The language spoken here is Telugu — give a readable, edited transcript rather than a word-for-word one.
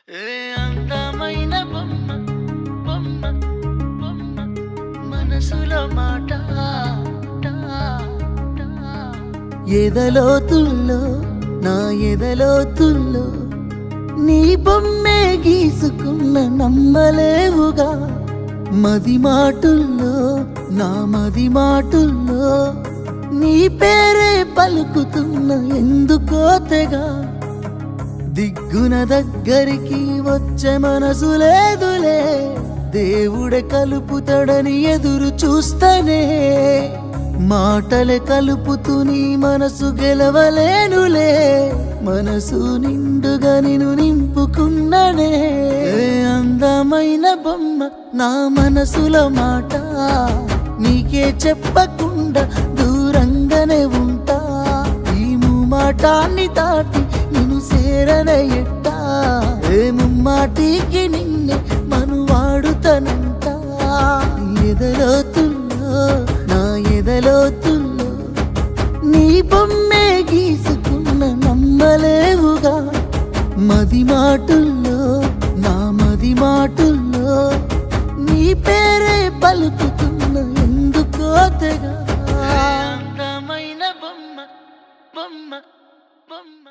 ఏ అందమైన బొమ్మ బొమ్మ బొమ్మ మనసులో మాట ఎదలోతుల్లో నా ఎదలోతుల్లో నీ బొమ్మే గీసుకున్న నమ్మలేవుగా మది మాటుల్లో నా మది మాటుల్లో నీ పేరే పలుకుతున్న ఎందుకో తెగా దిగ్గున దగ్గరికి వచ్చే మనసు లేదులే దేవుడే కలుపుతాడని ఎదురు చూస్తనే మాటలే కలుపుతూ నీ మనసు గెలవలేనులే మనసు నిండుగా నిన్ను నింపుకున్ననే అందమైన బొమ్మ నా మనసులో మాట నీకే చెప్పకుండా దూరంగానే ఉంటా ఈ మాటాన్ని దాటి నిన్ను సేరనే ఎట్టా ముమ్మాటికి నిన్నే మనువాడుతనంట ఎదలోతుల్లో నా ఎదలోతుల్లో నీ బొమ్మే గీసుకున్న నమ్మలేవుగా మది మాటుల్లో నా మది మాటుల్లో నీ పేరే పలుకుతున్న ఎందుకో తెగా అందమైన బొమ్మ బొమ్మ బొమ్మ